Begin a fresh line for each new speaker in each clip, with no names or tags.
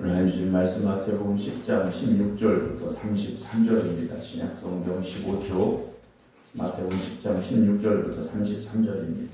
오늘 주신 말씀 마태복음 10장 16절부터 33절입니다. 신약성경 15조 마태복음 10장 16절부터 33절입니다.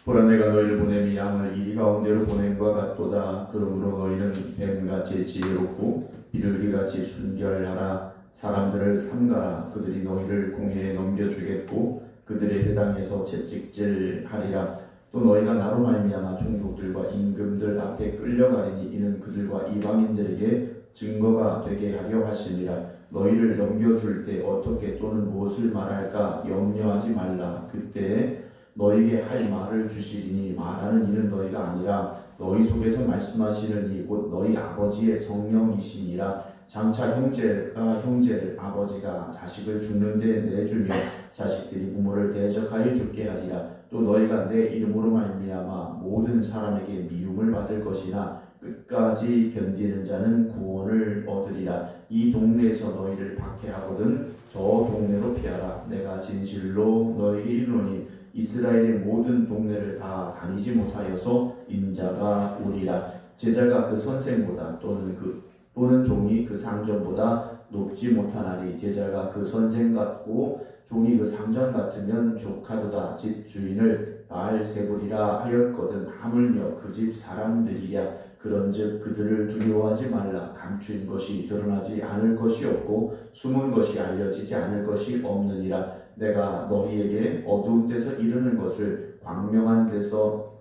보라 내가 너희를 보냄이 양을 이리 가운데로 보냄과 같도다. 그러므로 너희는 뱀같이 지혜롭고 비둘기같이 순결하라. 사람들을 삼가라. 그들이 너희를 공회에 넘겨주겠고 그들의 회당에서 채찍질하리라. 또 너희가 나로 말미암아 총독들과 임금들 앞에 끌려가리니 이는 그들과 이방인들에게 증거가 되게 하려 하심이라. 너희를 넘겨줄 때 어떻게 또는 무엇을 말할까 염려하지 말라. 그때 너희에게 할 말을 주시리니 말하는 이는 너희가 아니라 너희 속에서 말씀하시는 이 곧 너희 아버지의 성령이시니라. 장차 형제가 형제를 아버지가 자식을 죽는 데 내주며 자식들이 부모를 대적하여 죽게 하리라. 또 너희가 내 이름으로 말미암아 모든 사람에게 미움을 받을 것이나 끝까지 견디는 자는 구원을 얻으리라. 이 동네에서 너희를 박해하거든 저 동네로 피하라. 내가 진실로 너희에게 이르노니 이스라엘의 모든 동네를 다 다니지 못하여서 인자가 오리라. 제자가 그 선생보다 또는 종이 그 상전보다 높지 못하나니 제자가 그 선생 같고 종이 그 상전 같으면 족하도다. 집 주인을 바알세불이라 하였거든 하물며 그 집 사람들이랴. 그런즉 그들을 두려워하지 말라. 감추인 것이 드러나지 않을 것이 없고 숨은 것이 알려지지 않을 것이 없느니라. 내가 너희에게 어두운 데서 이르는 것을 광명한 데서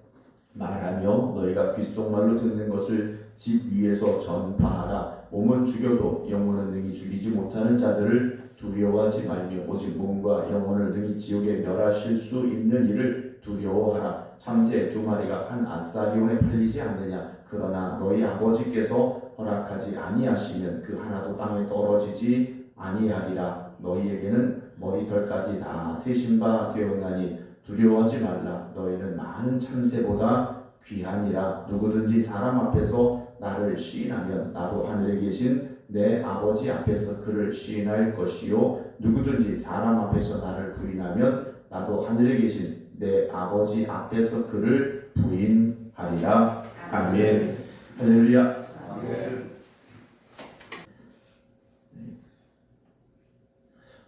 말하며 너희가 귓속말로 듣는 것을 집 위에서 전파하라. 몸은 죽여도 영혼은 능히 죽이지 못하는 자들을 두려워하지 말며 오직 몸과 영혼을 능히 지옥에 멸하실 수 있는 이를 두려워하라. 참새 두 마리가 한 아사리온에 팔리지 않느냐. 그러나 너희 아버지께서 허락하지 아니하시면 그 하나도 땅에 떨어지지 아니하리라. 너희에게는 머리털까지 다 세신 바 되었나니 두려워하지 말라. 너희는 많은 참새보다 귀하니라. 누구든지 사람 앞에서 나를 시인하면 나도 하늘에 계신 내 아버지 앞에서 그를 시인할 것이요 누구든지 사람 앞에서 나를 부인하면 나도 하늘에 계신 내 아버지 앞에서 그를 부인하리라. 아멘. 할렐루야.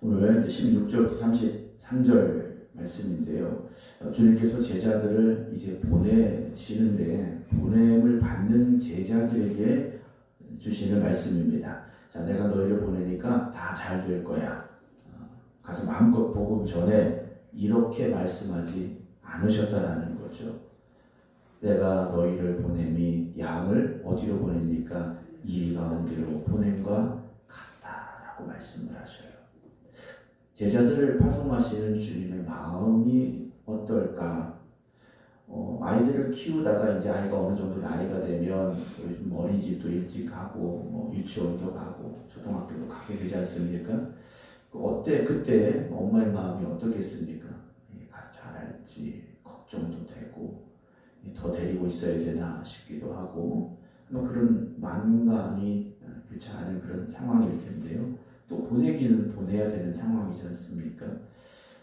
오늘 16절부터 33절 말씀인데요. 주님께서 제자들을 이제 보내시는데 보냄을 받는 제자들에게 주시는 말씀입니다. 자, 내가 너희를 보내니까 다 잘 될 거야. 가서 마음껏 복음 전에 이렇게 말씀하지 않으셨다라는 거죠. 내가 너희를 보냄이 양을 어디로 보냅니까? 이리 가운데로 보냄과 같다라고 말씀을 하셔요. 제자들을 파송하시는 주님의 마음이 어떨까? 아이들을 키우다가 이제 아이가 어느 정도 나이가 되면 요즘 어린이집도 일찍 가고 유치원도 가고 초등학교도 가게 되지 않습니까? 그때 엄마의 마음이 어떻겠습니까? 가서 잘할지 걱정도 되고 더 데리고 있어야 되나 싶기도 하고 그런 만감이 교차하는 그런 상황일 텐데요. 또 보내기는 보내야 되는 상황이지 않습니까?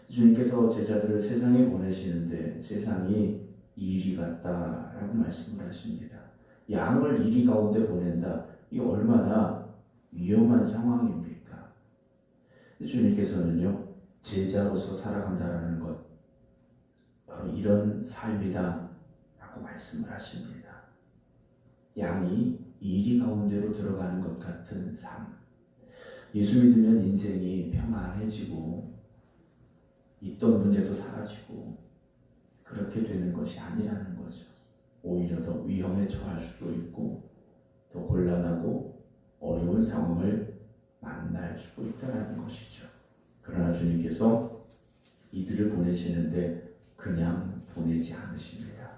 주님께서 제자들을 세상에 보내시는데 세상이 이리 같다라고 말씀을 하십니다. 양을 이리 가운데 보낸다. 이게 얼마나 위험한 상황입니까? 주님께서는요, 제자로서 살아간다라는 것, 바로 이런 삶이다 라고 말씀을 하십니다. 양이 이리 가운데로 들어가는 것 같은 삶. 예수 믿으면 인생이 평안해지고 있던 문제도 사라지고 그렇게 되는 것이 아니라는 거죠. 오히려 더 위험에 처할 수도 있고 더 곤란하고 어려운 상황을 만날 수도 있다는 것이죠. 그러나 주님께서 이들을 보내시는데 그냥 보내지 않으십니다.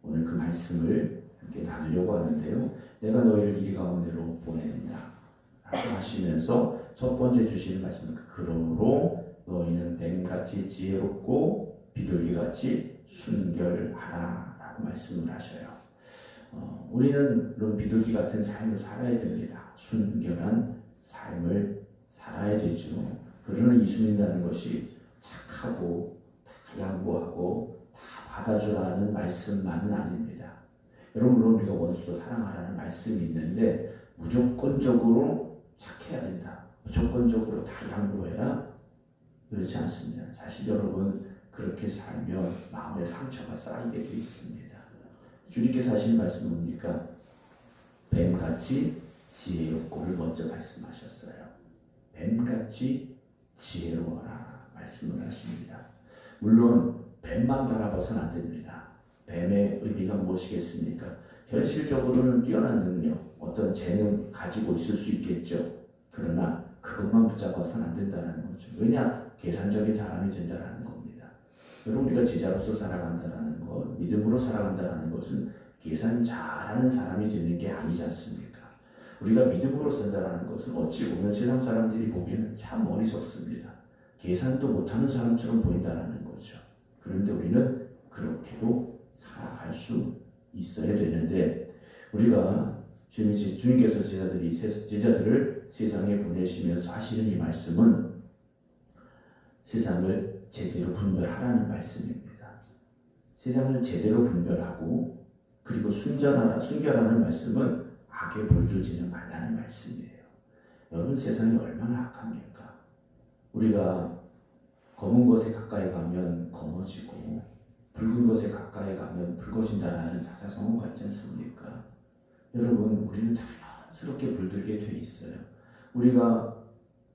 오늘 그 말씀을 함께 나누려고 하는데요. 내가 너희를 이리 가운데로 보낸다 라고 하시면서 첫 번째 주시는 말씀은 그러므로 너희는 뱀같이 지혜롭고 비둘기같이 순결하라 라고 말씀을 하셔요. 우리는 그런 비둘기 같은 삶을 살아야 됩니다. 순결한 삶을 살아야 되죠. 그러나 예수님이라는 것이 착하고 다 양보하고 다 받아주라는 말씀만은 아닙니다. 여러분 물론 우리가 원수도 사랑하라는 말씀이 있는데 무조건적으로 착해야 된다. 무조건적으로 다 양보해라. 그렇지 않습니다. 사실 여러분 그렇게 살면 마음의 상처가 쌓이게 돼 있습니다. 주님께서 하신 말씀은 뭡니까? 뱀같이 지혜롭고를 먼저 말씀하셨어요. 뱀같이 지혜로워라 말씀을 하십니다. 물론 뱀만 바라봐서는 안 됩니다. 뱀의 의미가 무엇이겠습니까? 현실적으로는 뛰어난 능력, 어떤 재능 가지고 있을 수 있겠죠. 그러나 그것만 붙잡아서는 안 된다는 거죠. 왜냐? 계산적인 사람이 된다는 겁니다. 여러분 우리가 제자로서 살아간다는 것, 믿음으로 살아간다는 것은 계산 잘하는 사람이 되는 게 아니지 않습니까? 우리가 믿음으로 산다는 것은 어찌 보면 세상 사람들이 보기에는 참 어리석습니다. 계산도 못하는 사람처럼 보인다는 거죠. 그런데 우리는 그렇게도 살아갈 수 있어야 되는데 우리가 주님께서 제자들을 세상에 보내시면서 하시는 이 말씀은 세상을 제대로 분별하라는 말씀입니다. 세상을 제대로 분별하고 그리고 순결하라는 말씀은 악에 물들지는 말라는 말씀이에요. 여러분 세상이 얼마나 악합니까? 우리가 검은 것에 가까이 가면 검어지고 붉은 것에 가까이 가면 붉어진다는 사자성어가 있지 않습니까? 여러분 우리는 자연스럽게 물들게 돼 있어요. 우리가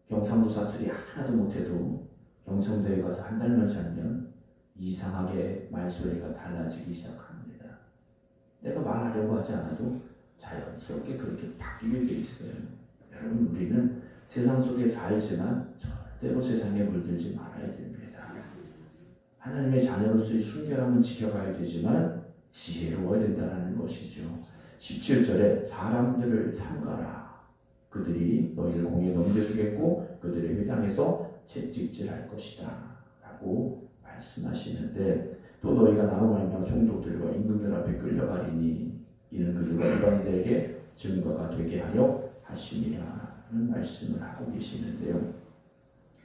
경상도 사투리 하나도 못해도 경상도에 가서 한 달만 살면 이상하게 말소리가 달라지기 시작합니다. 내가 말하려고 하지 않아도 자연스럽게 그렇게 바뀌게 돼 있어요. 여러분 우리는 세상 속에 살지만 절대로 세상에 물들지 말아야 됩니다. 하나님의 자녀로서의 순결함은 지켜가야 되지만 지혜로워야 된다는 것이죠. 17절에 사람들을 삼가라. 그들이 너희를 공에 넘겨주겠고 그들의 회당에서 채찍질할 것이다 라고 말씀하시는데 또 너희가 나로 말미암아 총독들과 임금들 앞에 끌려가리니 이는 그들과 이방인들에게 증거가 되게 하려 하심이라는 말씀을 하고 계시는데요.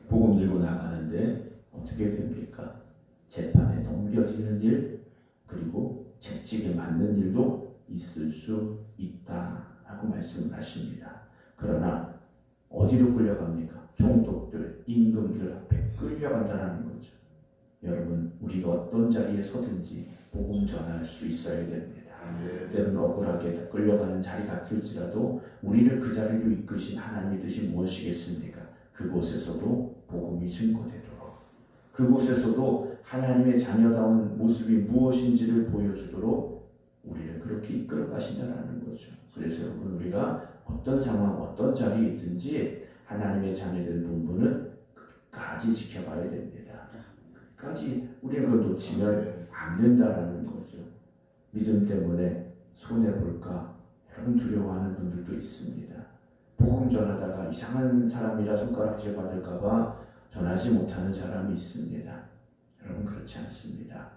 복음 들고 나가는데 어떻게 됩니까? 재판에 넘겨지는 일 그리고 채찍에 맞는 일도 있을 수 있다라고 말씀을 하십니다. 그러나 어디로 끌려갑니까? 총독들, 임금들 앞에 끌려간다는 거죠. 여러분 우리가 어떤 자리에 서든지 복음 전할 수 있어야 됩니다. 때로는 억울하게 끌려가는 자리 같을지라도 우리를 그 자리로 이끄신 하나님의 뜻이 무엇이겠습니까? 그곳에서도 복음이 증거되도록 그곳에서도 하나님의 자녀다운 모습이 무엇인지를 보여주도록 우리를 그렇게 이끌어 가신다는 거죠. 그래서 여러분 우리가 어떤 상황, 어떤 자리에 있든지 하나님의 자녀된 본분은 끝까지 지켜가야 됩니다. 끝까지 우리는 그걸 놓치면 안 된다는 거죠. 믿음 때문에 손해볼까 여러분 두려워하는 분들도 있습니다. 복음 전하다가 이상한 사람이라 손가락질 받을까봐 전하지 못하는 사람이 있습니다. 여러분 그렇지 않습니다.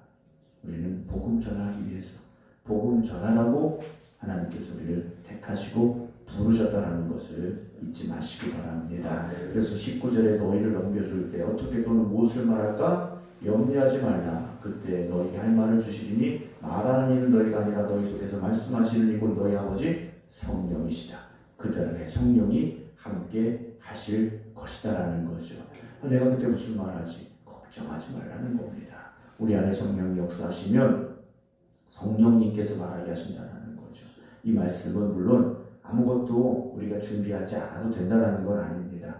우리는 복음 전하기 위해서 복음 전하라고 하나님께서 우리를 택하시고 부르셨다는 것을 잊지 마시기 바랍니다. 그래서 19절에 너희를 넘겨줄 때 어떻게 또는 무엇을 말할까? 염려하지 말라. 그때 너희에게 할 말을 주시리니 말하는 이는 너희가 아니라 너희 속에서 말씀하시는 이곳 너희 아버지 성령이시다. 그들의 성령이 함께 하실 것이다라는 거죠. 내가 그때 무슨 말하지? 걱정하지 말라는 겁니다. 우리 안에 성령이 역사하시면 성령님께서 말하게 하신다는 거죠. 이 말씀은 물론 아무것도 우리가 준비하지 않아도 된다는 건 아닙니다.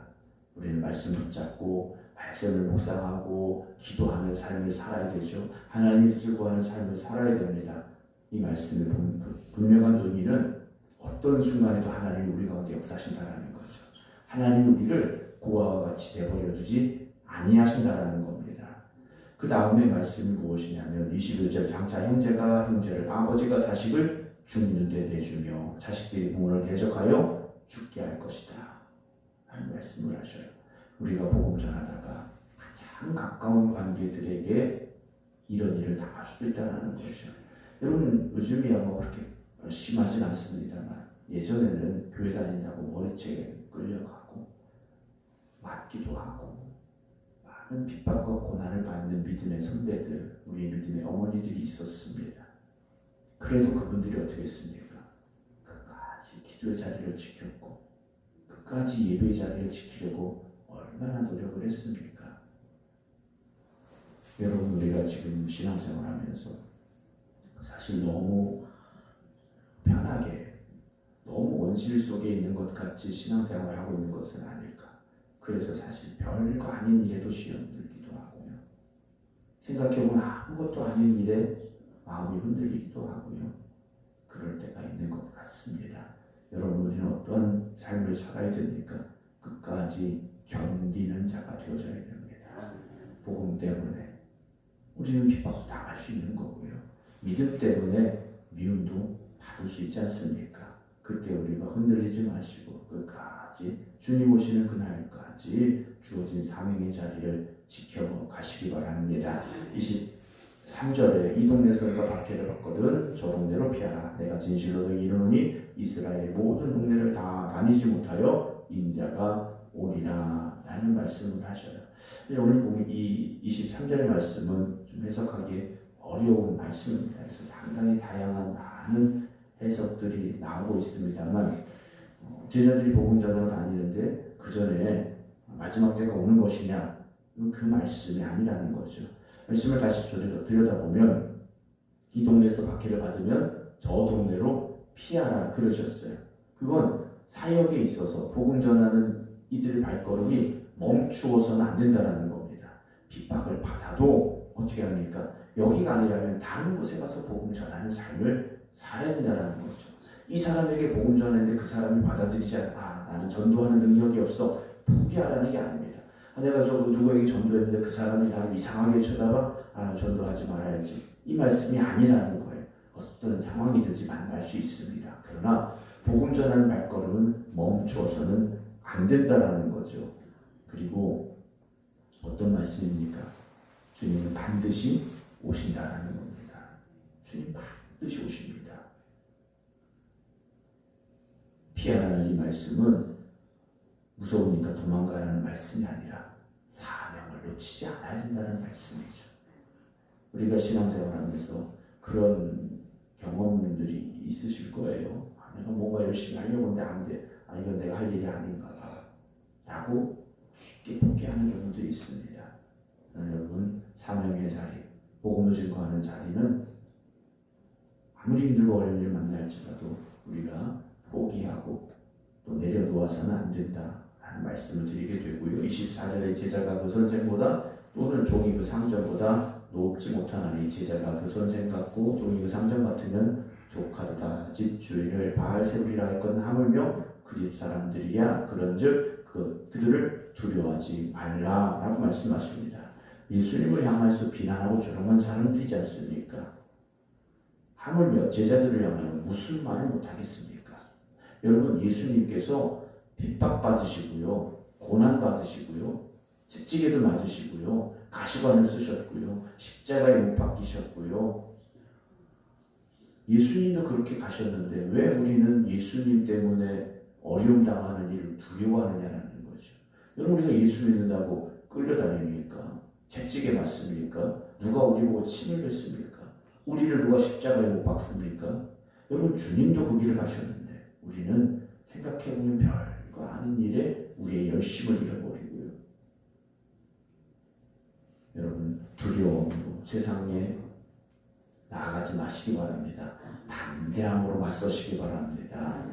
우리는 말씀 붙잡고 말씀을 묵상하고 기도하는 삶을 살아야 되죠. 하나님의 뜻을 구하는 삶을 살아야 됩니다. 이 말씀의 분명한 의미는 어떤 순간에도 하나님이 우리 가운데 역사하신다는 거죠. 하나님이 우리를 고아와 같이 내버려 두지 아니하신다는 겁니다. 그 다음에 말씀이 무엇이냐면 21절 장차 형제가 형제를 아버지가 자식을 죽는 데 내주며 자식들이 부모를 대적하여 죽게 할 것이다 하는 말씀을 하셔요. 우리가 복음 전하다가 가장 가까운 관계들에게 이런 일을 당할 수도 있다는 거죠. 여러분 요즘이야 뭐 그렇게 심하진 않습니다만 예전에는 교회 다닌다고 머리채에 끌려가고 맞기도 하고 많은 핍박과 고난을 받는 믿음의 선배들, 우리 믿음의 어머니들이 있었습니다. 그래도 그분들이 어떻게 했습니까? 끝까지 기도의 자리를 지켰고 끝까지 예배의 자리를 지키려고 얼마나 노력을 했습니까? 여러분, 우리가 지금 신앙생활하면서 사실 너무 편하게, 너무 원실 속에 있는 것 같이 신앙생활을 하고 있는 것은 아닐까. 그래서 사실 별거 아닌 일에도 시험 들기도 하고요. 생각해보면 아무것도 아닌 일에 마음이 흔들리기도 하고요. 그럴 때가 있는 것 같습니다. 여러분, 우리는 어떤 삶을 살아야 됩니까? 끝까지 견디는 자가 되어져야 됩니다. 복음 때문에 우리는 핍박도 당할 수 있는 거고요. 믿음 때문에 미움도 받을 수 있지 않습니까? 그때 우리가 흔들리지 마시고 끝까지 주님 오시는 그날까지 주어진 사명의 자리를 지켜가시기 바랍니다. 23절에 이 동네에서 내가 박해를 받거든 저 동네로 피하라. 내가 진실로 너에게 이르노니 이스라엘의 모든 동네를 다 다니지 못하여 인자가 오리라 라는 말씀을 하셔요. 오늘 보면 이 23절의 말씀은 좀 해석하기 어려운 말씀입니다. 그래서 상당히 다양한 많은 해석들이 나오고 있습니다만 제자들이 복음 전하러 다니는데 그 전에 마지막 때가 오는 것이냐, 그 말씀이 아니라는 거죠. 말씀을 다시 들여다보면 이 동네에서 박해를 받으면 저 동네로 피하라 그러셨어요. 그건 사역에 있어서 복음 전하는 이들의 발걸음이 멈추어서는 안 된다는 겁니다. 핍박을 받아도 어떻게 합니까? 여기가 아니라면 다른 곳에 가서 복음 전하는 삶을 살아야 된다는 거죠. 이 사람에게 복음 전하는데 그 사람이 받아들이지 않아. 나는 전도하는 능력이 없어. 포기하라는 게 아닙니다. 내가 누구에게 전도했는데 그 사람이 나를 이상하게 쳐다봐. 전도하지 말아야지. 이 말씀이 아니라는 거예요. 어떤 상황이든지 만날 수 있습니다. 그러나 복음 전하는 발걸음은 멈추어서는 안 된다라는 거죠. 그리고 어떤 말씀입니까? 주님은 반드시 오신다라는 겁니다. 주님 반드시 오십니다. 피하라는 이 말씀은 무서우니까 도망가라는 말씀이 아니라 사명을 놓치지 않아야 된다는 말씀이죠. 우리가 신앙생활하면서 그런 경험들이 있으실 거예요. 내가 뭔가 열심히 하려고 하는데 안 돼. 이건 내가 할 일이 아닌가 봐. 라고 쉽게 포기하는 경우도 있습니다. 여러분, 사명의 자리, 복음을 증거하는 자리는 아무리 힘들고 어려운 일을 만날지라도 우리가 포기하고 또 내려놓아서는 안 된다라는 말씀을 드리게 되고요. 24절에 제자가 그 선생보다 또는 종이 그 상전보다 높지 못하나니 제자가 그 선생 같고 종이 그 상전 같으면 조카도다. 집 주인을 바알 세우리라 했거든 하물며 그 집 사람들이야. 그런즉 그들을 두려워하지 말라라고 말씀하십니다. 예수님을 향해서 비난하고 조롱한 사람들이지 않습니까? 하물며 제자들을 향하여 무슨 말을 못하겠습니까? 여러분, 예수님께서 핍박받으시고요, 고난받으시고요, 채찍에도 맞으시고요, 가시관을 쓰셨고요, 십자가에 못 박히셨고요. 예수님도 그렇게 가셨는데 왜 우리는 예수님 때문에 어려움 당하는 일을 두려워하느냐라는 거죠. 여러분, 우리가 예수 믿는다고 끌려다닙니까? 채찍에 맞습니까? 누가 우리 보고 침을 뱉습니까? 우리를 누가 십자가에 못 박습니까? 여러분, 주님도 그 길을 가셨는데 우리는 생각해보면 별거 아닌 일에 우리의 열심을 잃어버리고요. 여러분, 두려움으로 세상에 나아가지 마시기 바랍니다. 담대함으로 맞서시기 바랍니다.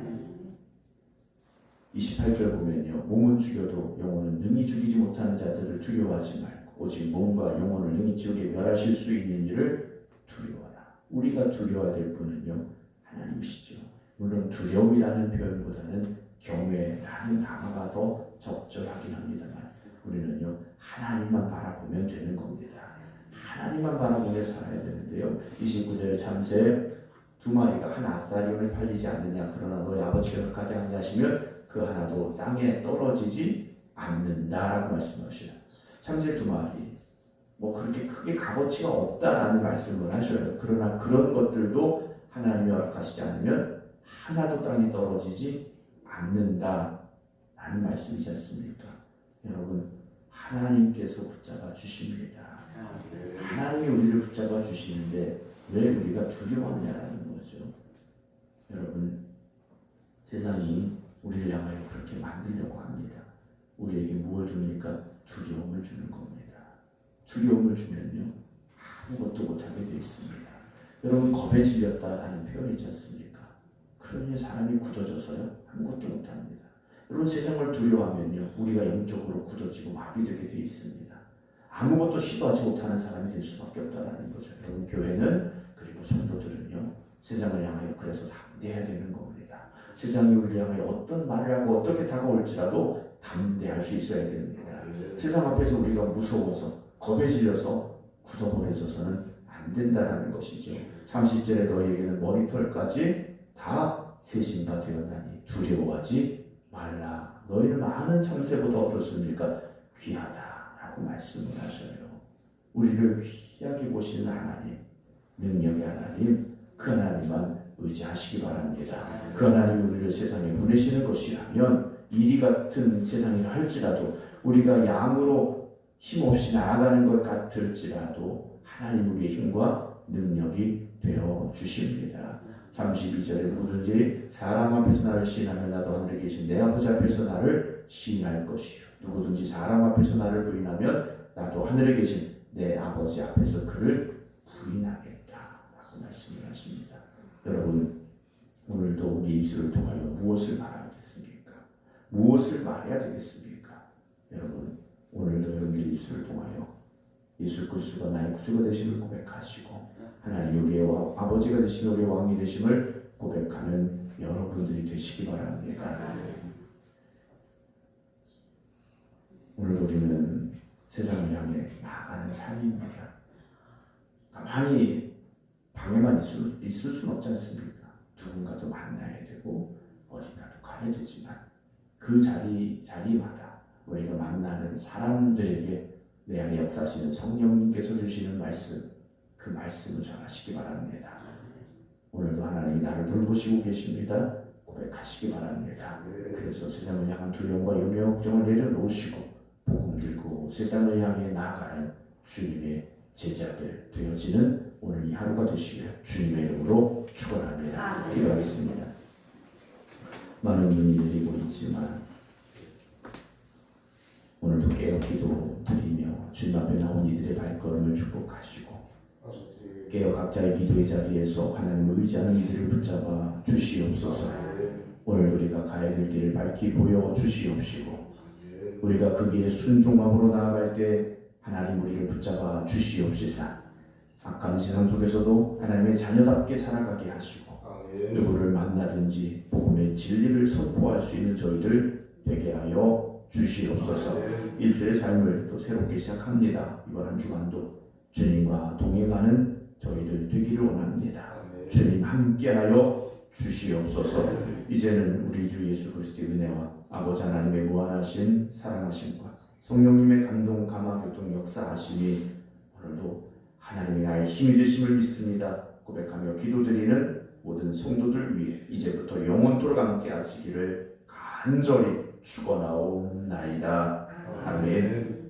28절 보면요, 몸은 죽여도 영혼은 능히 죽이지 못하는 자들을 두려워하지 말고 오직 몸과 영혼을 능히 지옥에 멸하실 수 있는 일을 두려워하라. 우리가 두려워야 될 분은요, 하나님이시죠. 물론 두려움이라는 표현보다는 경외라는 단어가 더 적절하긴 합니다만 우리는요, 하나님만 바라보면 되는 겁니다. 하나님만 바라보며 살아야 되는데요. 29절에 참새 두 마리가 한 아사리온을 팔리지 않느냐. 그러나 너희 아버지께서 가지 않냐 하시면 그 하나도 땅에 떨어지지 않는다라고 말씀하셔요. 참새 두 마리, 그렇게 크게 값어치가 없다라는 말씀을 하셔요. 그러나 그런 것들도 하나님이 허락하시지 않으면 하나도 땅에 떨어지지 않는다라는 말씀이지 않습니까? 여러분, 하나님께서 붙잡아 주십니다. 하나님이 우리를 붙잡아 주시는데 왜 우리가 두려워하냐라는 거죠. 거죠. 여러분, 세상이 우리를 향하여 그렇게 만들려고 합니다. 우리에게 무엇을 줍니까? 두려움을 주는 겁니다. 두려움을 주면요, 아무것도 못하게 되어 있습니다. 여러분, 겁에 질렸다라는 표현이 있지 않습니까? 그러면 사람이 굳어져서요, 아무것도 못합니다. 여러분, 세상을 두려워하면요, 우리가 영적으로 굳어지고 마비되게 되어 있습니다. 아무것도 시도하지 못하는 사람이 될 수밖에 없다라는 거죠. 여러분, 교회는 그리고 성도들은요, 세상을 향하여 그래서 담대해야 되는 겁니다. 세상이 우리를 향하여 어떤 말을 하고 어떻게 다가올지라도 담대할 수 있어야 됩니다. 세상 앞에서 우리가 무서워서 겁에 질려서 굳어버려져서는 안 된다라는 것이죠. 30절에 너희에게는 머리털까지 다 세신 바 되었나니 두려워하지 말라. 너희는 많은 참새보다 어떻습니까? 귀하다라고 말씀을 하셔요. 우리를 귀하게 보시는 하나님, 능력의 하나님, 그 하나님만 의지하시기 바랍니다. 그 하나님이 우리를 세상에 보내시는 것이라면 이리 같은 세상이라 할지라도 우리가 양으로 힘없이 나아가는 것 같을지라도 하나님 우리의 힘과 능력이 되어 주십니다. 32절에 누구든지 사람 앞에서 나를 시인하면 나도 하늘에 계신 내 아버지 앞에서 나를 시인할 것이요 누구든지 사람 앞에서 나를 부인하면 나도 하늘에 계신 내 아버지 앞에서 그를 부인하겠다 라고 말씀을 하십니다. 여러분, 오늘도 우리 입술을 통하여 무엇을 말하겠습니까? 무엇을 말해야 되겠습니까? 여러분, 오늘도 여러분의 입술을 통하여 예수 그리스도가 나의 구주가 되심을 고백하시고 하나님이 우리의 아버지가 되시며 우리의 왕이 되심을 고백하는 여러분들이 되시기 바랍니다. 오늘 우리는 세상을 향해 나아가는 삶입니다. 가만히 방에만 있을 수는 없지 않습니까? 누군가도 만나야 되고 어딘가도 가야 되지만 그 자리마다 우리가 만나는 사람들에게 내 안에 역사하시는 성령님께서 주시는 말씀, 그 말씀을 전하시기 바랍니다. 오늘도 하나님이 나를 돌보시고 계십니다. 고백하시기 바랍니다. 그래서 세상을 향한 두려움과 염려 걱정을 내려놓으시고 복음 들고 세상을 향해 나아가는 주님의 제자들 되어지는 오늘 이 하루가 되시길 주님의 이름으로 축원합니다. 기도하겠습니다. 많은 눈이 내리고 있지만 오늘도 깨어 기도 드리며 주님 앞에 나온 이들의 발걸음을 축복하시고 깨어 각자의 기도의 자리에서 하나님을 의지하는 이들을 붙잡아 주시옵소서. 오늘 우리가 가야 될 길을 밝히 보여 주시옵시고 우리가 그 길에 순종함으로 나아갈 때 하나님 우리를 붙잡아 주시옵시사. 악한 세상 속에서도 하나님의 자녀답게 살아가게 하시고 누구를 만나든지 복음의 진리를 선포할 수 있는 저희들 되게 하여 주시옵소서. 일주일의 삶을 또 새롭게 시작합니다. 이번 한 주간도 주님과 동행하는 저희들 되기를 원합니다. 주님 함께하여 주시옵소서. 이제는 우리 주 예수 그리스도의 은혜와 아버지 하나님의 무한하신 사랑하심과 성령님의 감동 감화 교통 역사하심이 오늘도 하나님의 나의 힘이 되심을 믿습니다. 고백하며 기도드리는 모든 성도들 위해 이제부터 영원토록 함께 하시기를 간절히 축원하옵나이다. 아멘.